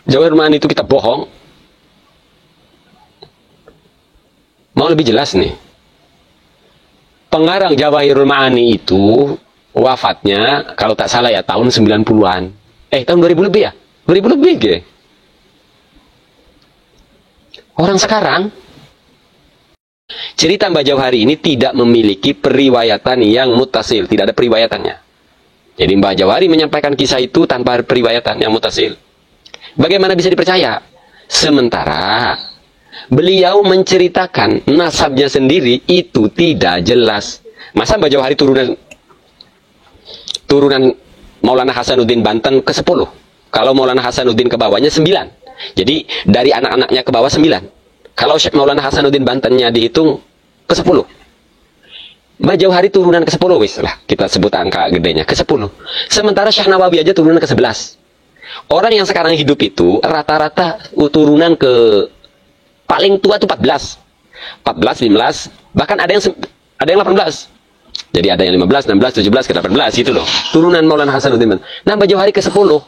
Jawahirul Ma'ani itu kitab bohong? Mau lebih jelas nih. Pengarang Jawahirul Ma'ani itu wafatnya, kalau tak salah ya, tahun 90-an. Tahun 2000 lebih ya? 2000 lebih ya? Orang sekarang, cerita Mbah Jauhari ini tidak memiliki periwayatan yang mutasil. Tidak ada periwayatannya. Jadi Mbah Jauhari menyampaikan kisah itu tanpa periwayatan yang mutasil. Bagaimana bisa dipercaya? Sementara beliau menceritakan nasabnya sendiri itu tidak jelas. Masa Mbah Jauhari turunan Maulana Hasanuddin Banten ke-10? Kalau Maulana Hasanuddin ke bawahnya 9. Jadi dari anak-anaknya ke bawah 9. Kalau Syekh Maulana Hasanuddin Bantennya dihitung ke-10. Mbah Jauhari turunan ke-10 wis lah, kita sebut angka gedenya ke-10. Sementara Syekh Nawawi aja turunan ke-11. Orang yang sekarang hidup itu rata-rata turunan ke paling tua itu 14, 15, bahkan ada yang 18. Jadi ada yang 15, 16, 17 ke 18 itu loh. Turunan Maulana Hasanuddin. Nah, Mbah Jauhari ke-10.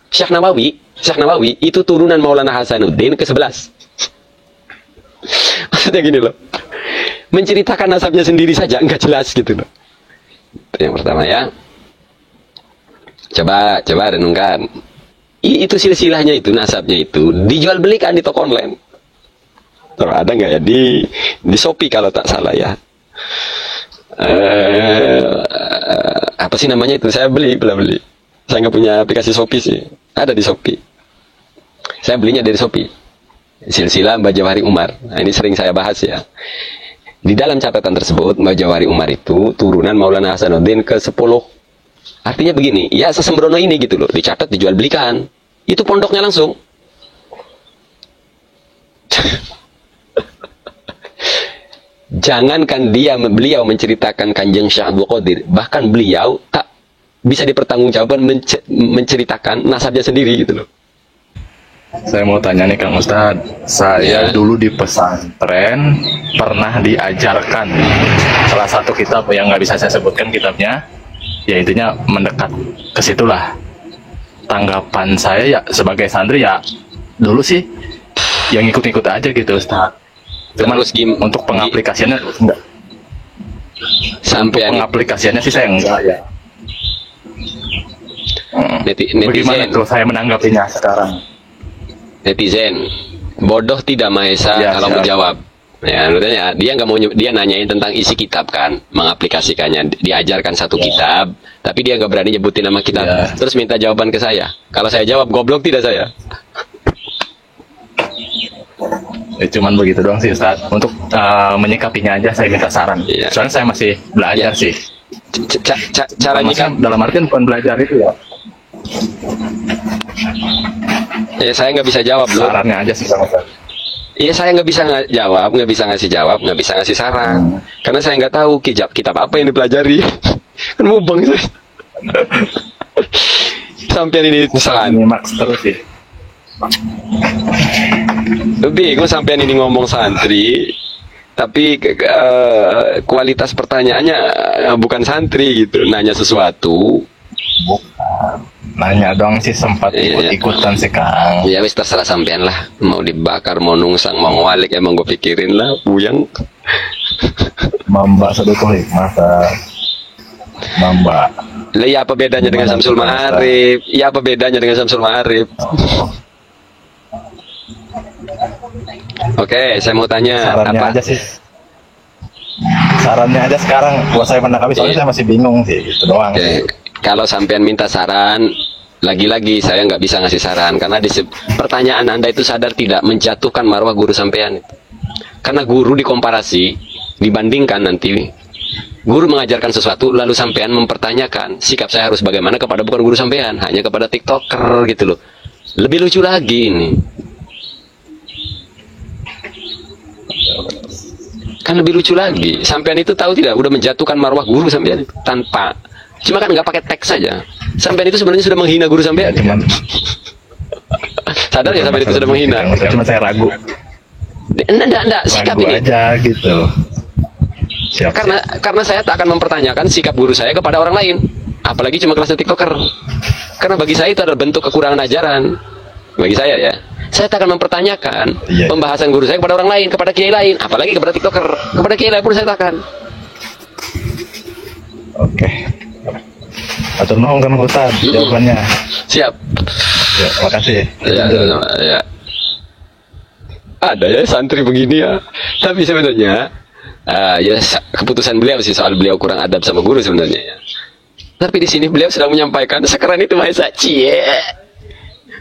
Syekh Nawawi itu turunan Maulana Hasanuddin ke-11. Maksudnya gini loh. Menceritakan nasabnya sendiri saja nggak jelas gitu loh. Itu yang pertama ya. Coba renungkan. Itu silsilahnya itu, nasabnya itu dijual belikan di toko online. Terus ada nggak ya di Shopee kalau tak salah ya. Apa sih namanya itu? Saya beli. Saya nggak punya aplikasi Shopee sih. Ada di Shopee. Saya belinya dari Shopee. Silsilah Mbah Jauhari Umar. Nah, ini sering saya bahas ya. Di dalam catatan tersebut, Mbah Jauhari Umar itu turunan Maulana Hasanuddin ke-10. Artinya begini, ya sesembrono ini gitu loh. Dicatat, dijual belikan. Itu pondoknya langsung. Jangankan beliau menceritakan Kanjeng Syekh Abdul Qadir, bahkan beliau tak bisa dipertanggungjawabkan menceritakan nasabnya sendiri gitu loh. Saya mau tanya nih Kang Ustadz, saya dulu di pesantren pernah diajarkan salah satu kitab yang nggak bisa saya sebutkan kitabnya, ya intinya mendekat ke situlah. Tanggapan saya ya sebagai santri ya dulu sih yang ikut-ikut aja gitu Ustadz. Cuman untuk pengaplikasiannya enggak. Sampai pengaplikasiannya sih saya enggak ya. Bagaimana tuh saya menanggapinya sekarang? Netizen bodoh tidak mahesa ya, kalau menjawab. Ya, artinya dia nggak mau, dia nanyain tentang isi kitab kan, mengaplikasikannya, diajarkan satu kitab, tapi dia nggak berani nyebutin nama kitab, terus minta jawaban ke saya. Kalau saya jawab goblok tidak saya? Cuman begitu doang sih Ustaz. Untuk menyikapinya aja saya minta saran. Soalnya saya masih belajar sih. Cara nyikap dalam artian bukan belajar itu ya. Ya saya nggak bisa jawab loh. Sarannya aja sih Bang Ustaz. Iya saya nggak bisa jawab, nggak bisa ngasih jawab, nggak bisa ngasih saran, karena saya nggak tahu kitab apa yang dipelajari. Kan mubeng itu. Sampai ini Max terus sih. Bingung sampai ini ngomong santri, tapi kualitas pertanyaannya bukan santri gitu, nanya sesuatu. Bukan. Nanya dong sih sempat ikut-ikutan sih Kang. Ya wis terserah sampean lah. Mau dibakar, mau nungsang, mau ngwalik, emang gue pikirin lah, buyang. Mamba Sadaqah Hikmah. Mamba. Lah ya apa bedanya dengan Samsul Ma'arif? Ya apa bedanya dengan Samsul Ma'arif? Oke, saya mau tanya sarannya apa? Aja sih. Sarannya aja sekarang buat saya menanggapi soalnya saya masih bingung sih, gitu doang. Kalau sampean minta saran, lagi-lagi saya nggak bisa ngasih saran karena pertanyaan Anda itu sadar tidak menjatuhkan marwah guru sampean. Karena guru dikomparasi, dibandingkan nanti guru mengajarkan sesuatu lalu sampean mempertanyakan sikap saya harus bagaimana kepada bukan guru sampean, hanya kepada TikToker gitu loh. Lebih lucu lagi ini. Kan lebih lucu lagi. Sampean itu tahu tidak udah menjatuhkan marwah guru sampean tanpa, cuma kan nggak pakai teks saja. Sampean itu sebenarnya sudah menghina guru sampean. Sadar ya sampean itu sudah menghina. Cuma saya ragu. Enggak, sikap ragu ini. Aja gitu. Siap, karena saya tak akan mempertanyakan sikap guru saya kepada orang lain, apalagi cuma kelasnya TikToker. Karena bagi saya itu adalah bentuk kekurangan ajaran. Bagi saya ya, saya tak akan mempertanyakan Iya. pembahasan guru saya kepada orang lain, kepada kiai lain, apalagi kepada tiktoker, kepada kiai lain pun saya takkan. Oke. Atur nuhun Kang Ustad jawabannya. Siap. Ya, makasih. Ya, ya. Ada ya santri begini ya. Tapi sebenarnya ya keputusan beliau sih, soal beliau kurang adab sama guru sebenarnya ya. Tapi di sini beliau sedang menyampaikan sekeren itu Mahesa, cie.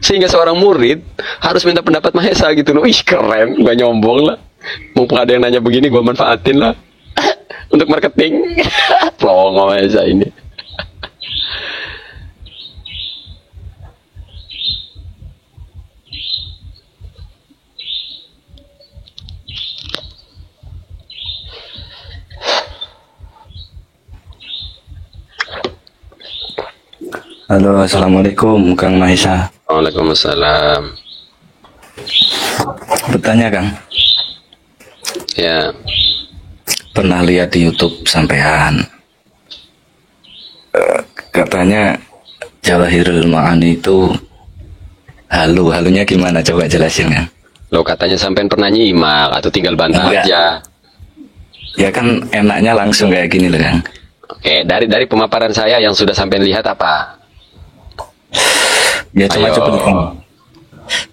Sehingga seorang murid harus minta pendapat Mahesa gitu loh. Ih keren, gak nyombong lah. Mumpung ada yang nanya begini, gua manfaatin lah untuk marketing. Plongo Mahesa ini. Halo, assalamualaikum Kang Mahesa. Waalaikumsalam. Bertanya Kang, Ya, pernah lihat di YouTube sampean katanya Jawahirul Ma'ani itu halunya gimana? Coba jelasin Kang. lo katanya sampean pernah nyimak atau tinggal bantah Enggak. aja. Ya kan enaknya langsung kayak gini loh Kang. Oke, dari pemaparan saya yang sudah sampean lihat apa? Ya cuma Ayo. coba Kang.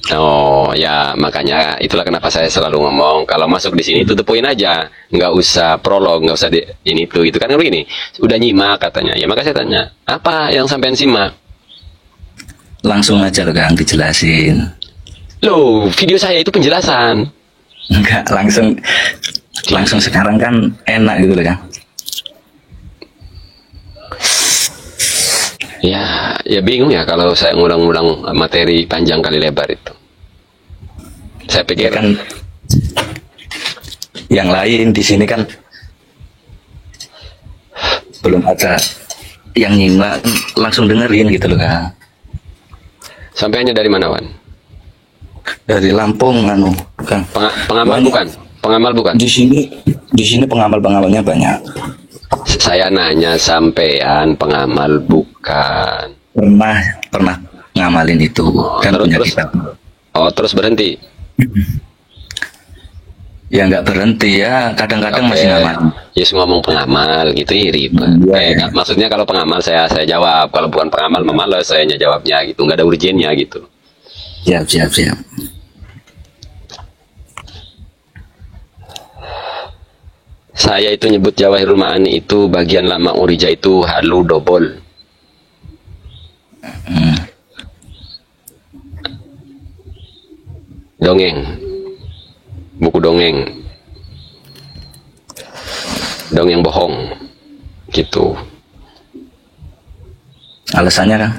Oh ya, makanya itulah kenapa saya selalu ngomong kalau masuk di sini tutup poin aja, nggak usah prolog, nggak usah ini itu gitu kan begini. Udah nyimak katanya, ya maka saya tanya apa yang sampean simak? Langsung aja loh Kang dijelasin. Loh, video saya itu penjelasan. Enggak, langsung sekarang kan enak gitu loh Kang. Ya bingung ya kalau saya ngulang-ngulang materi panjang kali lebar itu. Saya Ya pikir kan yang lain di sini kan belum ada yang nyimak, langsung dengerin gitu loh Kang. sampainya dari mana Wan? Dari Lampung anu Kang. Pengamal Banyak. bukan? Pengamal bukan? Di sini pengamalnya banyak. Saya nanya sampean pengamal bukan? Pernah ngamalin itu kan terus- punya terus? kitab. Oh terus berhenti? Ya nggak berhenti ya, kadang-kadang masih ngamalin. Yes ngomong pengamal gitu ya ribet. Iya, iya. Maksudnya kalau pengamal saya jawab, kalau bukan pengamal memalas saya jawabnya gitu, nggak ada urgennya gitu. Siap. Saya itu nyebut Jawahirul Ma'ani itu bagian lama Urija itu halu dobol. Dongeng, buku dongeng bohong gitu. Alasannya Kang?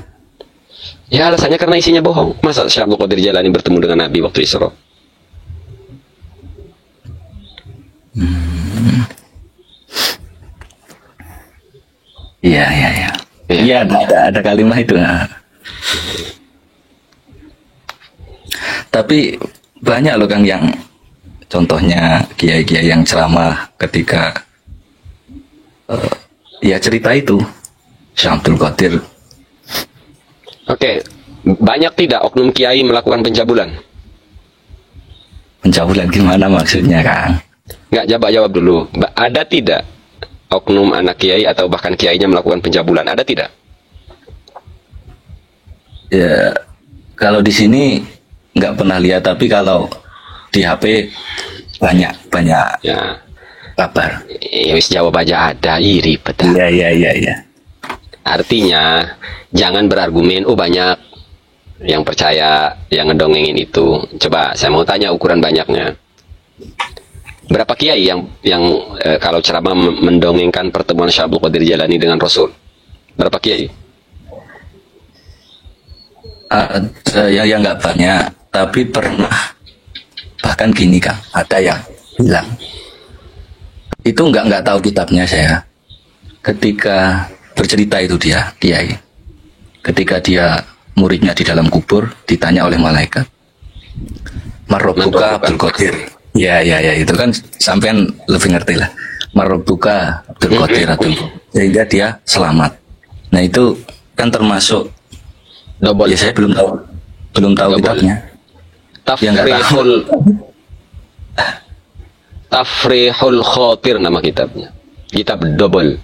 Ya alasannya karena isinya bohong. Masa Syekh Abdul Qadir Jalani bertemu dengan Nabi waktu Isra? Iya. Iya. Iya ada kalimat itu. Nah. Tapi banyak loh Kang yang contohnya kiai-kiai yang ceramah ketika ya cerita itu Syekh Abdul Qadir. Oke, banyak tidak oknum kiai melakukan pencabulan? Pencabulan gimana maksudnya Kang? Nggak, jawab dulu. Ada tidak oknum anak kiai atau bahkan kiainya melakukan pencabulan? Ada tidak? Ya kalau di sini nggak pernah lihat, tapi kalau di HP banyak Ya, kabar. ya wis jawab aja ada. Ih, ribet. Iya. Artinya jangan berargumen. Oh banyak yang percaya yang ngedongengin itu. Coba saya mau tanya ukuran banyaknya. Berapa kiai yang kalau ceramah mendongengkan pertemuan Syekh Abdul Qadir Jalani dengan Rasul? Berapa kiai? Yang nggak banyak, tapi pernah bahkan gini Kang, ada yang bilang itu nggak tahu kitabnya saya. Ketika bercerita itu dia kiai, ketika dia muridnya di dalam kubur ditanya oleh malaikat, Marobuka Abdul Qadir. Ya itu kan sampean lebih ngerti lah. Marobuka Abdul Qadir sehingga dia selamat. Nah itu kan termasuk Double. ya saya belum tahu belum tahu Nggak kitabnya. Ya, nggak tahu. Tafrihul Khatir nama kitabnya. Kitab double.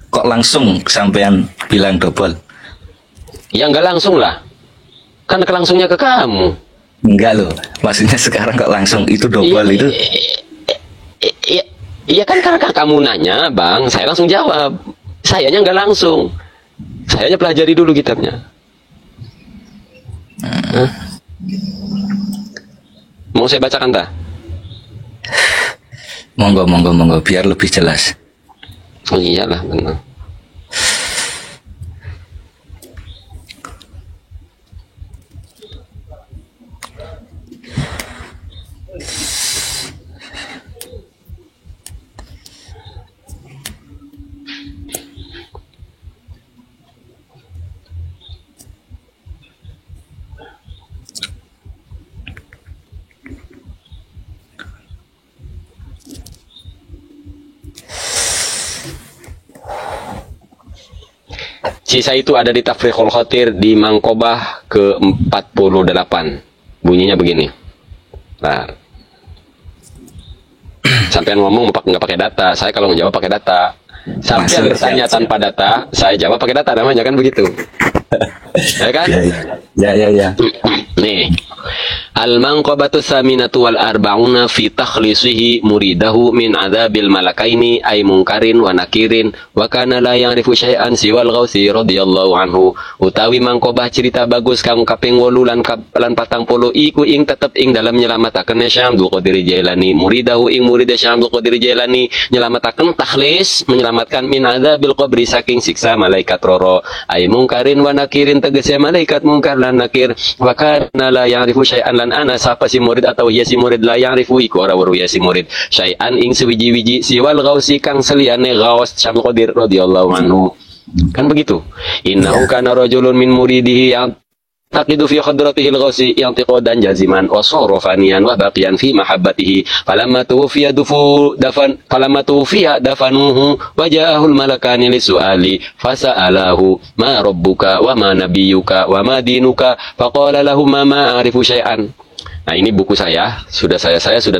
Kok langsung sampean bilang double? Ya nggak langsung lah. Kan langsungnya ke kamu. Enggak loh. Maksudnya sekarang kok langsung itu double itu? Iya, iya kan karena kamu nanya, Bang. Saya langsung jawab. Sayanya nggak langsung. Sayanya pelajari dulu kitabnya. Hah? Mau saya bacakan tak? Monggo, monggo, monggo, biar lebih jelas. Oh iyalah, benar. Sisa itu ada di Tafriqul Khatir di Mangkobah ke-48. Bunyinya begini. Nah, sampean ngomong nggak pakai data. Saya kalau ngejawab pakai data. Sampean bertanya tanpa data, saya jawab pakai data. Namanya kan begitu. Ya kan? Ya. Nih. Al-manqabatu tsaminatu wal arba'una fi takhlisihi muridahu min adzabil malakaini ay munkarin wa nakirin wa kana la ya'rifu syai'an siwal ghausi radhiyallahu anhu. Utawi mangkobah cerita bagus kang kaping 8 lan 40 iku ing tetep ing dalam nyelamataken Syekh Abdul Qadir Jailani muridahu ing murid Syekh Abdul Qadir Jailani nyelamataken takhlis menyelamatkan min adzabil qabri saking siksa malaikat roro ay munkarin wa nakirin tegese malaikat mungkar lan nakir wa kana la ya'rifu syai'an lan ana sapa si murid atau ya si murid la ya'rifu iku ora weruh ya si murid syai'an ing sewiji-wiji siwal ghausi kang seliyane Ghaus Syekh Qadir radhiyallahu anhu. Kan begitu. Innahu kana rajulun min muridihi yang taqidu fi khadratihil ghausi i'tiqadan jaziman wa sarafaniyan wa baqiyan fi mahabbatihi falamma tuwfiya dafanuhu wa ja'ahul malakani lisu'ali fasa'alahu ma rabbuka wa ma nabiyyuka wa ma dinuka faqala lahum ma a'rifu syai'an. Nah, ini buku saya sudah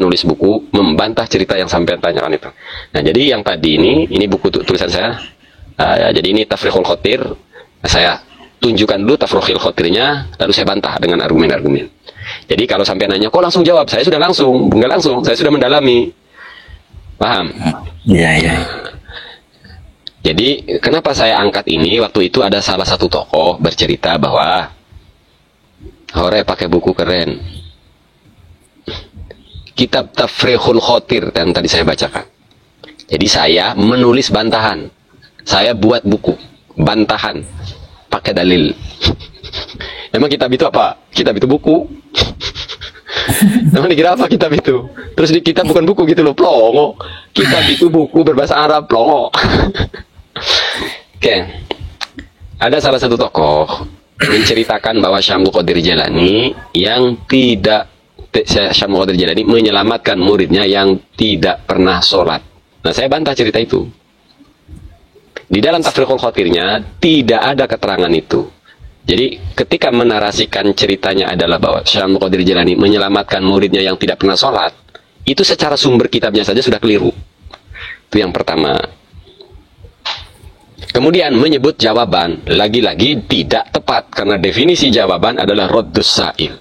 nulis buku membantah cerita yang sampai tanyakan itu. Nah, jadi yang tadi ini buku tulisan saya. Jadi ini Tafriqul Khatir. Saya tunjukkan dulu Tafriqul Khatirnya, lalu saya bantah dengan argumen-argumen. Jadi kalau sampai nanya, kok langsung jawab? Saya sudah langsung, enggak langsung, saya sudah mendalami. Paham? Iya. Jadi kenapa saya angkat ini? Waktu itu ada salah satu tokoh bercerita bahwa Hore pakai buku keren. Kitab Tafriqul Khatir yang tadi saya bacakan. Jadi saya menulis bantahan. Saya buat buku bantahan pakai dalil. Emang kitab itu apa? Kitab itu buku. Emang dikira apa kitab itu? Terus di kitab bukan buku gitu loh, plongo. Kitab itu buku berbahasa Arab, plongo. Oke. Ada salah satu tokoh menceritakan bahwa Syekh Abdul Qadir Jailani yang tidak Syekh Abdul Qadir Jailani menyelamatkan muridnya yang tidak pernah sholat. Nah, saya bantah cerita itu. Di dalam Tafriqul Khatirnya tidak ada keterangan itu. Jadi ketika menarasikan ceritanya adalah bahwa Syekh Abdul Qadir Jailani menyelamatkan muridnya yang tidak pernah sholat, itu secara sumber kitabnya saja sudah keliru. Itu yang pertama. Kemudian menyebut jawaban, lagi-lagi tidak tepat karena definisi jawaban adalah raddus sa'il.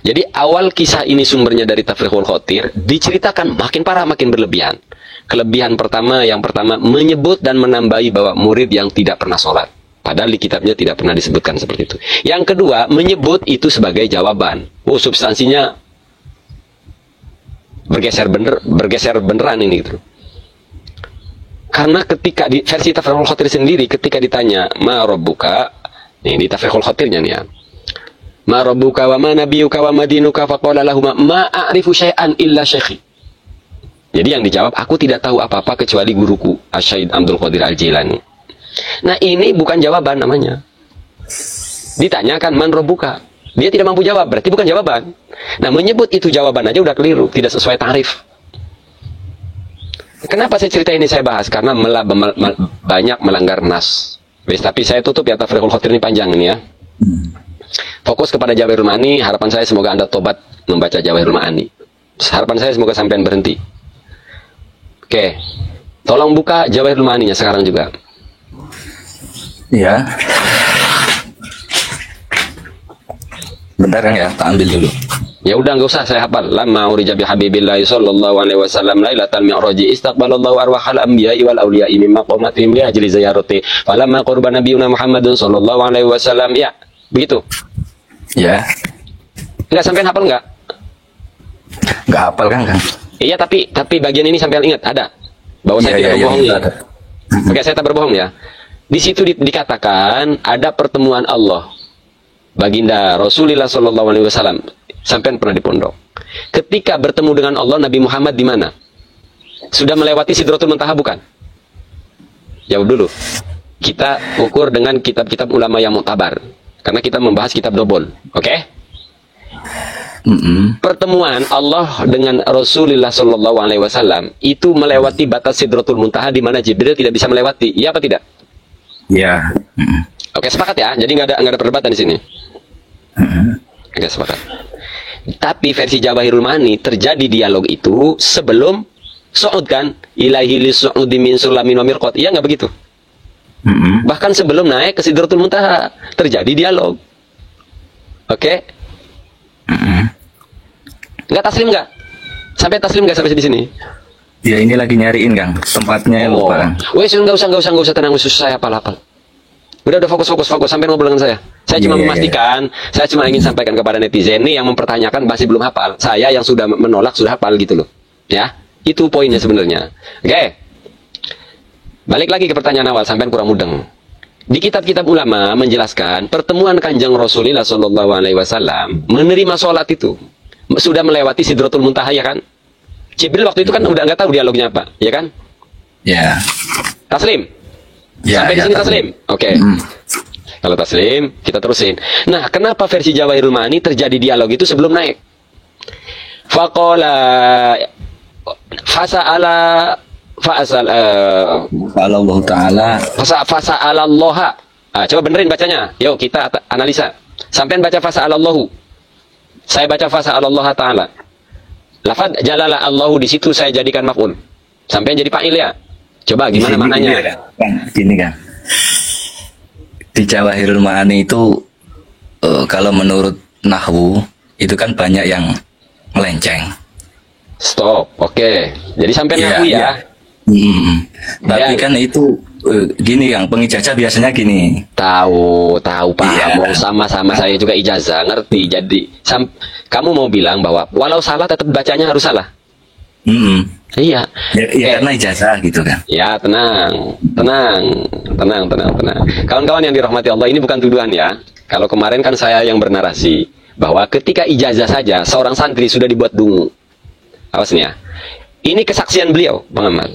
Jadi awal kisah ini sumbernya dari Tafriqul Khatir, diceritakan makin parah makin berlebihan. Kelebihan pertama, yang pertama menyebut dan menambahi bahwa murid yang tidak pernah sholat. Padahal di kitabnya tidak pernah disebutkan seperti itu. Yang kedua, menyebut itu sebagai jawaban. Oh, substansinya bergeser beneran ini gitu. Karena ketika di versi Tafriqul Khatir sendiri, ketika ditanya ma rabbuka, nih di Tafriqul Khatirnya nih ya. Ma rabbuka wa ma nabiyuka wa ma dinuka faqala lahum ma a'rifu syai'an illa syekhi. Jadi yang dijawab, aku tidak tahu apa-apa kecuali guruku, Asy-Syaikh Abdul Qadir Al-Jailani. Nah, ini bukan jawaban namanya. Ditanyakan man rabbuka, dia tidak mampu jawab, berarti bukan jawaban. Nah, menyebut itu jawaban aja udah keliru, tidak sesuai tarif. Kenapa saya cerita ini saya bahas? Karena banyak melanggar nas. Wes, tapi saya tutup ya, Tafriqul Khatir ini panjang ini ya. Fokus kepada Jawahirul Ma'ani. Harapan saya semoga Anda tobat membaca Jawahirul Ma'ani. Harapan saya semoga sampean berhenti. Oke, tolong buka Jawahirul Ma'aninya sekarang juga. Ya. Bentar Kang ya, tak ambil dulu. Ya udah nggak usah saya hafal. Lamma urija bi habibillahi sallallahu alaihi wasallam lailatal mi'raji istaqbalallahu arwahal anbiya'i wal awliya'i min maqamatihim li ajli ziyarati. Falamma qurba nabiyuna Muhammadun sallallahu alaihi wasallam, ya, begitu. Ya. Enggak, sampean hafal enggak? Nggak hafal Kang. Iya, tapi bagian ini sampean ingat ada bahwa saya tidak berbohong ya. Oke, saya tak berbohong ya. Di situ dikatakan ada pertemuan Allah, baginda Rasulullah sallallahu alaihi wasallam. Sampean pernah di pondok. Ketika bertemu dengan Allah, Nabi Muhammad di mana? Sudah melewati Sidratul Muntaha bukan? Jawab dulu. Kita ukur dengan kitab-kitab ulama yang muktabar, karena kita membahas kitab dobol. Oke? Pertemuan Allah dengan Rasulullah sallallahu alaihi wasallam itu melewati batas Sidratul Muntaha di mana Jibril tidak bisa melewati. Iya apa tidak? Ya. Oke, sepakat ya. Jadi nggak ada perdebatan di sini. Oke, sepakat. Tapi versi Jawahirul Ma'ani terjadi dialog itu sebelum su'ud kan? Ilahi li su'udi min sulamin wa mirqat. Iya nggak begitu? Bahkan sebelum naik ke Sidratul Muntaha terjadi dialog. Oke? Nggak taslim nggak? Sampai taslim nggak sampai di sini? Ya ini lagi nyariin Kang, tempatnya lupa Kang. Wes nggak usah tenang, khusus saya hafal. Udah fokus sampai ngobrol dengan saya. Saya cuma memastikan, saya cuma ingin sampaikan kepada netizen nih yang mempertanyakan masih belum hafal. Saya yang sudah menolak sudah hafal gitu loh. Ya, itu poinnya sebenarnya. Oke. Balik lagi ke pertanyaan awal, sampai kurang mudeng. Di kitab-kitab ulama menjelaskan pertemuan Kanjeng Rasulullah sallallahu alaihi wasallam menerima sholat itu sudah melewati Sidratul Muntaha ya kan? Jibril waktu itu kan udah nggak tahu dialognya apa, ya kan? Ya. Taslim. Ya, sampai di sini taslim. Oke. Kalau taslim, kita terusin. Nah, kenapa versi Jawahirul Ma'ani terjadi dialog itu sebelum naik? Faqala fasa'ala Allah Ta'ala fasa'ala Allah. Coba benerin bacanya. Yuk kita analisa. Sampean baca fasa'ala Allahu. Saya baca fasa'ala Allah Ta'ala. Lafaz jalala Allahu di situ saya jadikan maf'ul. Sampean jadi fa'il ya. Coba gimana maknanya? Gini kan. Di Jawahirul Ma'ani itu kalau menurut nahwu itu kan banyak yang melenceng. Stop. Oke. Jadi sampai nahwu ya. Tapi kan itu gini Kang, pengijazah biasanya gini. Tahu paham. Sama-sama saya juga ijazah, ngerti. Jadi kamu mau bilang bahwa walau salah tetap bacanya harus salah. Iya. Ya karena ijazah gitu kan. Ya, tenang. Kawan-kawan yang dirahmati Allah, ini bukan tuduhan ya. Kalau kemarin kan saya yang bernarasi bahwa ketika ijazah saja seorang santri sudah dibuat dungu. Awas nih ya. Ini kesaksian beliau, Bang Ahmad.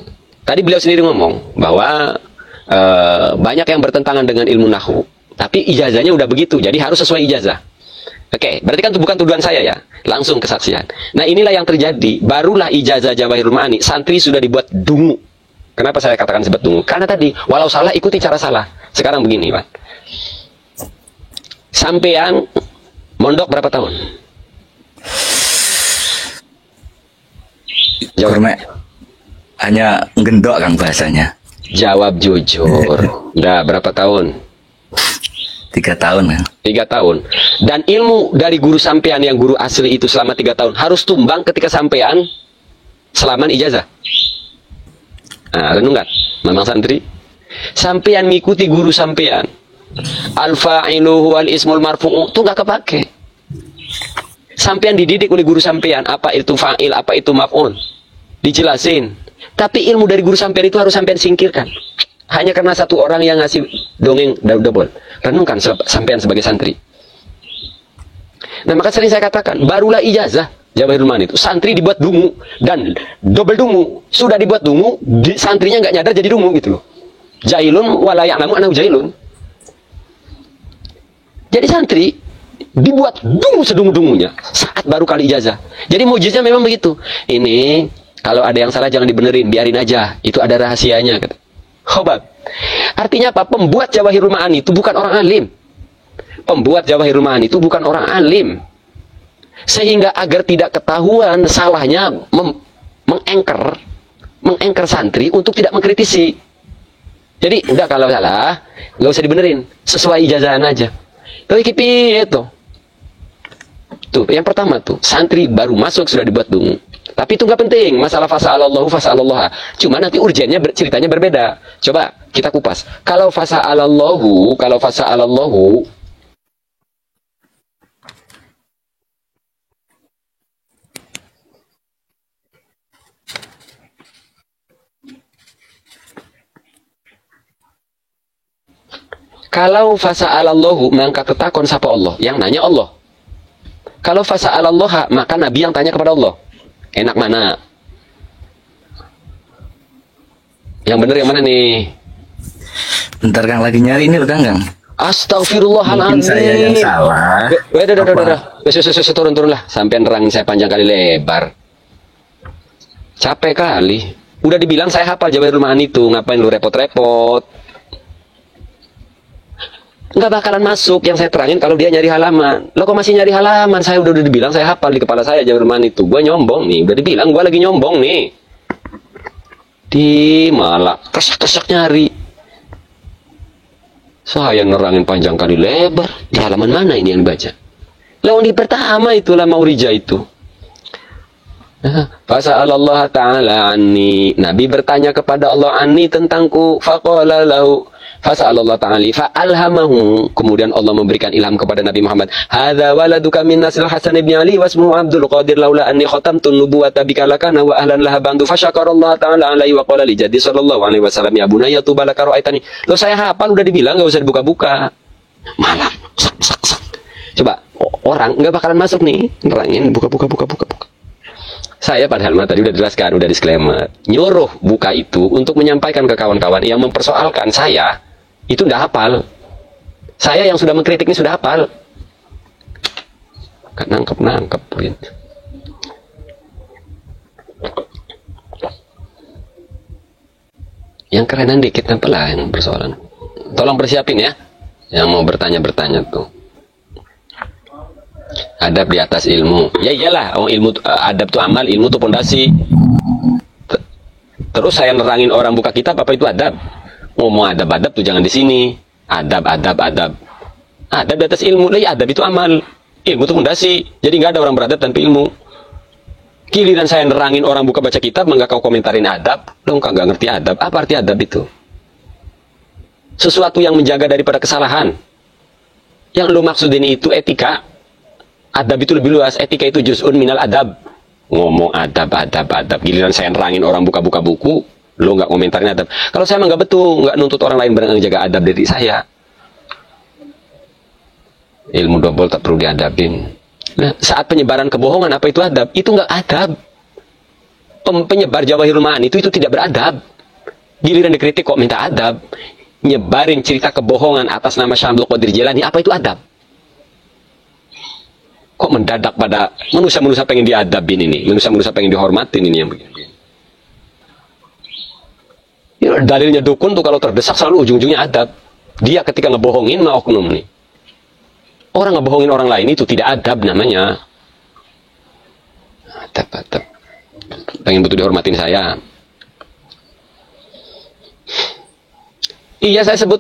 Tadi beliau sendiri ngomong bahwa banyak yang bertentangan dengan ilmu nahwu, tapi ijazahnya udah begitu, jadi harus sesuai ijazah. Oke, berarti kan itu bukan tuduhan saya ya, langsung kesaksian. Nah inilah yang terjadi, barulah ijazah Jawahirul Ma'ani, santri sudah dibuat dungu. Kenapa saya katakan sebut dungu? Karena tadi, walau salah ikuti cara salah. Sekarang begini Pak, sampean mondok berapa tahun? Jawab. Hanya gendok Kang bahasanya. Jawab jujur. Udah berapa tahun? 3 tahun kan? 3 tahun. Dan ilmu dari guru sampean yang guru asli itu selama 3 tahun harus tumbang ketika sampean selama ijazah. Nah, renungan, memang santri. Sampean mengikuti guru sampean. Al-fa'iluhu wal-ismul marfu'u itu nggak kepake. Sampean dididik oleh guru sampean, apa itu fa'il, apa itu maf'ul. Dijelasin. Tapi ilmu dari guru sampean itu harus sampean singkirkan. Hanya karena satu orang yang ngasih dongeng double. Renungkan sampean sebagai santri. Nah, maka sering saya katakan, barulah ijazah Jawahirul Ma'ani itu santri dibuat dungu dan double dungu. Sudah dibuat dungu, santrinya nggak nyadar jadi dungu gitu loh. Jahilun wala ya'lamu annahu jahilun. Jadi santri dibuat dungu sedungu-dungunya saat baru kali ijazah. Jadi mujiznya memang begitu. Ini Kalau ada yang salah jangan dibenerin, biarin aja. Itu ada rahasianya. Khobat. Artinya apa? Pembuat Jawahirul Ma'ani itu bukan orang alim. Pembuat Jawahirul Ma'ani itu bukan orang alim. Sehingga agar tidak ketahuan salahnya mengengker santri untuk tidak mengkritisi. Jadi udah kalau salah nggak usah dibenerin, sesuai ijazahan aja. Tapi kipi itu tuh yang pertama tuh, santri baru masuk sudah dibuat dungu. Tapi itu nggak penting, masalah fasa'alallahu fasa'allaha. Cuma nanti urgennya ceritanya berbeda. Coba kita kupas. Kalau fasa'alallahu mengangkat tetakon sapa Allah, yang nanya Allah. Kalau fasa'alallaha, maka Nabi yang tanya kepada Allah. Enak mana? Yang benar yang mana nih? Bentar Kang, lagi nyari ini loh Kang. Astagfirullahaladzim. Mungkin saya yang salah. Udah. Turun lah. Sampai nerangin saya panjang kali lebar. Capek kali. Udah dibilang saya hafal Jawahirul Ma'ani itu. Ngapain lu repot-repot? Nggak bakalan masuk yang saya terangin kalau dia nyari halaman. Lo kok masih nyari halaman? Saya udah dibilang saya hafal di kepala saya Jawahirul Ma'ani itu. Gue nyombong nih. Udah dibilang gue lagi nyombong nih. Di malah kesak-kesak nyari. Saya nerangin panjang kali lebar. Di halaman mana ini yang dibaca? Lawan di pertama itulah Maurija itu. Fasa'alallah ta'ala anni. Nabi bertanya kepada Allah anni tentangku. Faqala lahu. Fasa'alallah ta'ala fa'alhamahu. Kemudian Allah memberikan ilham kepada Nabi Muhammad. Hadza waladuka min nasil Hasan ibn Ali wasmuhu Abdul Qadir laula anni khatamtun nubuwata bika lakana wa ahlan laha bantu fasyakarallaha ta'ala alaihi wa qala li jaddi sallallahu alaihi wasallam ya bunayya tubalaka ra'aitani. Loh saya hafal udah dibilang enggak usah dibuka-buka. Malah sak. Coba orang enggak bakalan masuk nih. Nerangin buka. Saya padahal tadi udah jelaskan, udah disclaimer. Nyuruh buka itu untuk menyampaikan ke kawan-kawan yang mempersoalkan saya itu nggak hafal. Saya yang sudah mengkritik ini sudah hafal. Kan nangkep gitu. Yang kerenan dikit apalah yang persoalan. Tolong persiapin ya. Yang mau bertanya tuh. Adab di atas ilmu. Ya iyalah, ilmu adab tuh amal, ilmu tuh pondasi. Terus saya nerangin orang buka kitab apa itu adab? Ngomong adab tuh jangan di sini. Adab. Adab di atas ilmu. Lah ya adab itu amal. Ilmu tuh pondasi. Jadi nggak ada orang beradab tanpa ilmu. Giliran saya nerangin orang buka baca kitab, enggak kau komentarin adab. Lo nggak ngerti adab. Apa arti adab itu? Sesuatu yang menjaga daripada kesalahan. Yang lo maksudin itu etika. Adab itu lebih luas, etika itu juz'un minal adab. Ngomong adab. Giliran saya nerangin orang buka-buka buku, lo nggak komentarin adab. Kalau saya emang nggak betul, nggak nuntut orang lain menjaga adab dari saya. Ilmu double tak perlu diadabin. Nah, saat penyebaran kebohongan, apa itu adab? Itu nggak adab. Penyebar Jawahirul Ma'ani itu tidak beradab. Giliran dikritik kok minta adab. Nyebarin cerita kebohongan atas nama Syekh Abdul Qadir Jilani, apa itu adab? Kok mendadak pada manusia pengen diadabin ini, manusia pengen dihormatin ini yang begini. Ya, dalilnya dukun tuh kalau terdesak selalu ujung-ujungnya adab. Dia ketika ngebohongin mah oknum nih. Orang ngebohongin orang lain itu tidak adab namanya. Adab. Pengen butuh dihormatin saya. Iya saya sebut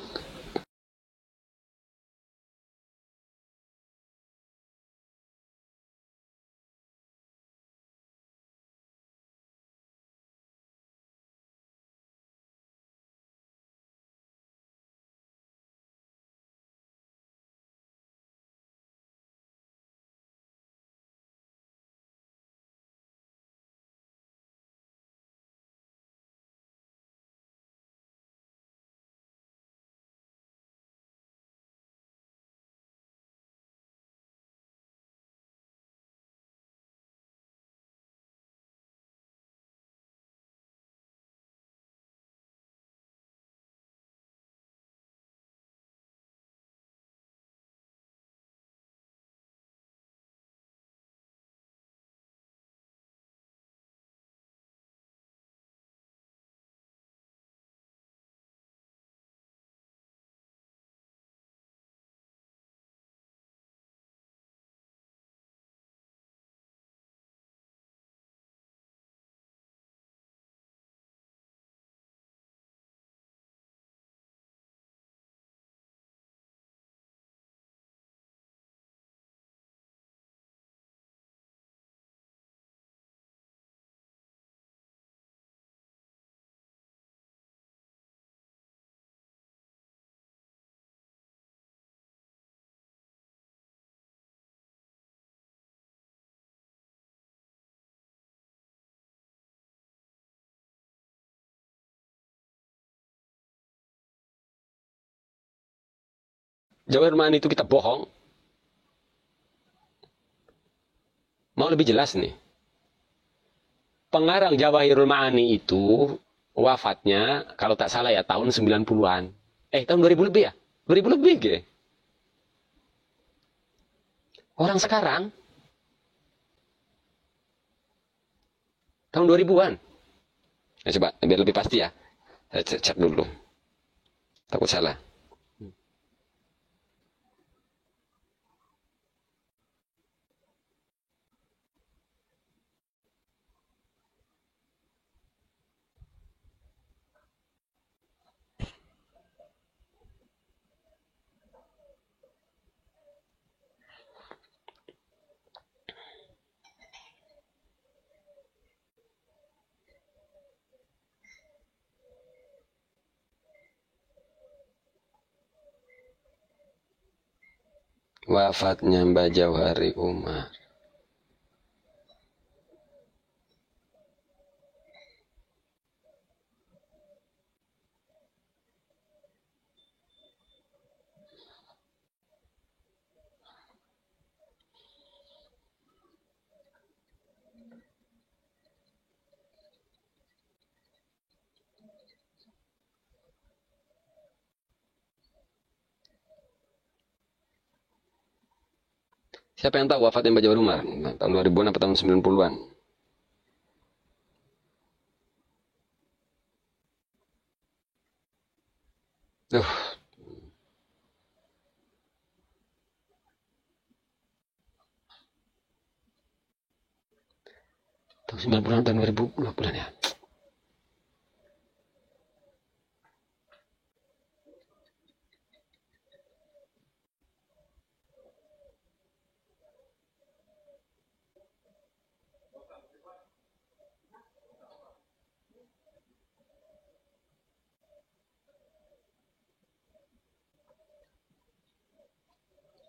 Jawahirul Ma'ani itu kitab bohong. Mau lebih jelas nih. Pengarang Jawahirul Ma'ani itu wafatnya, kalau tak salah ya, tahun 90-an. Tahun 2000 lebih ya? 2000 lebih, ge. Orang sekarang, tahun 2000-an. Nah, coba, biar lebih pasti ya. Saya cek dulu. Takut salah. Wafatnya Mbah Jauhari Umar. Siapa yang tahu wafatnya Mbah Jauhari Umar? Tahun 2000-an atau tahun 90-an? Tahun 90-an, tahun 2000 bulan ya.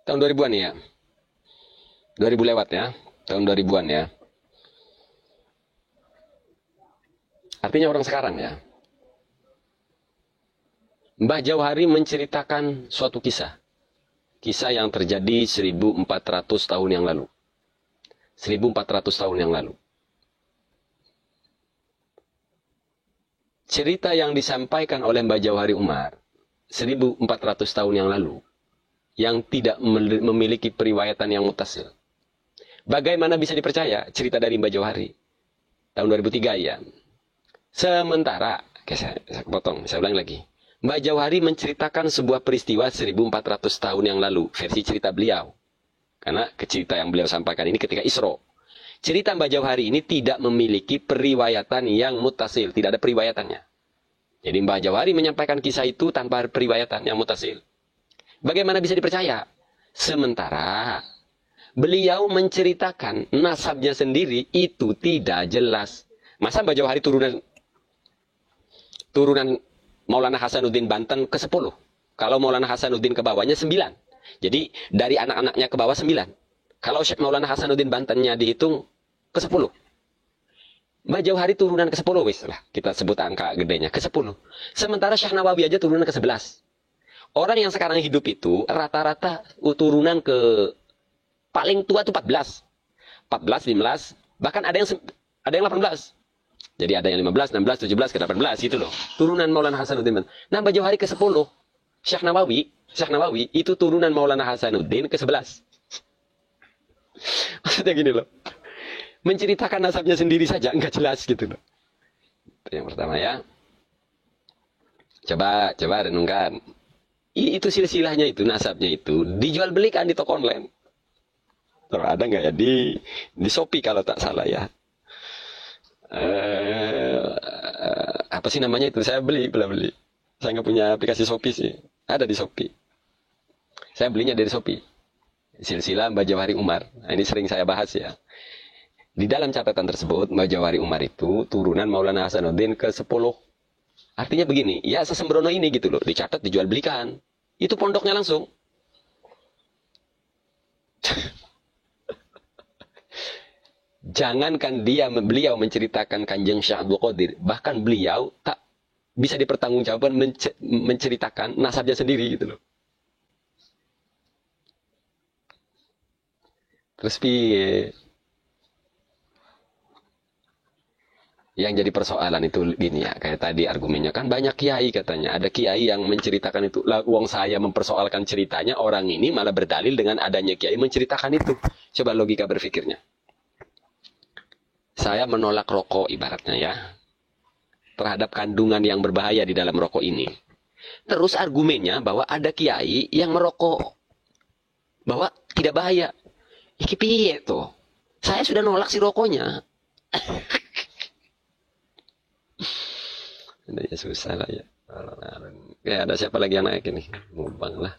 Tahun 2000-an ya. 2000 lewat ya. Tahun 2000-an ya. Artinya orang sekarang ya. Mbah Jauhari menceritakan suatu kisah. Kisah yang terjadi 1400 tahun yang lalu. 1400 tahun yang lalu. Cerita yang disampaikan oleh Mbah Jauhari Umar 1400 tahun yang lalu, yang tidak memiliki periwayatan yang mutasil. Bagaimana bisa dipercaya cerita dari Mbah Jauhari? Tahun 2003 ya. Sementara, saya potong, saya ulang lagi. Mbah Jauhari menceritakan sebuah peristiwa 1400 tahun yang lalu, versi cerita beliau. Karena cerita yang beliau sampaikan ini ketika Isra. Cerita Mbah Jauhari ini tidak memiliki periwayatan yang mutasil, tidak ada periwayatannya. Jadi Mbah Jauhari menyampaikan kisah itu tanpa periwayatan yang mutasil. Bagaimana bisa dipercaya? Sementara beliau menceritakan nasabnya sendiri itu tidak jelas. Masa Mbah Jauhari turunan Maulana Hasanuddin Banten ke-10. Kalau Maulana Hasanuddin ke bawahnya 9. Jadi dari anak-anaknya ke bawah 9. Kalau Syekh Maulana Hasanuddin Bantennya dihitung ke-10. Mbah Jauhari turunan ke-10 wis lah. Kita sebut angka gedenya ke-10. Sementara Syekh Nawawi aja turunan ke-11. Orang yang sekarang hidup itu rata-rata turunan ke paling tua itu 14. 14, 15, bahkan ada yang 18. Jadi ada yang 15, 16, 17 ke 18 gitu loh. Turunan Maulana Hasanuddin. Nah, Mbah Jauhari ke-10. Syekh Nawawi itu turunan Maulana Hasanuddin ke-11. Maksudnya gini loh. Menceritakan nasabnya sendiri saja enggak jelas gitu loh. Itu yang pertama ya. Coba renungkan. Itu silsilahnya itu, nasabnya itu dijual belikan di toko online. Terus ada nggak ya di Shopee kalau tak salah ya. Apa sih namanya itu? Saya beli. Saya nggak punya aplikasi Shopee sih. Ada di Shopee. Saya belinya dari Shopee. Silsilah Mbah Jauhari Umar. Nah, ini sering saya bahas ya. Di dalam catatan tersebut, Mbah Jauhari Umar itu turunan Maulana Hasanuddin ke-10. Artinya begini, ya sesembrono ini gitu loh, dicatat, dijual belikan. Itu pondoknya langsung. Jangankan beliau menceritakan Kanjeng Syekh Abdul Qadir, bahkan beliau tak bisa dipertanggungjawabkan menceritakan nasabnya sendiri gitu loh. Terus piye? Yang jadi persoalan itu gini ya, kayak tadi argumennya kan banyak kiai katanya. Ada kiai yang menceritakan itu. Lah, uang saya mempersoalkan ceritanya, orang ini malah berdalil dengan adanya kiai menceritakan itu. Coba logika berpikirnya. Saya menolak rokok ibaratnya ya. Terhadap kandungan yang berbahaya di dalam rokok ini. Terus argumennya bahwa ada kiai yang merokok. Bahwa tidak bahaya. Iki piye tuh? Saya sudah nolak si rokoknya. Ini susah lah ya. Ya ada siapa lagi yang naik ini? Mumbang lah.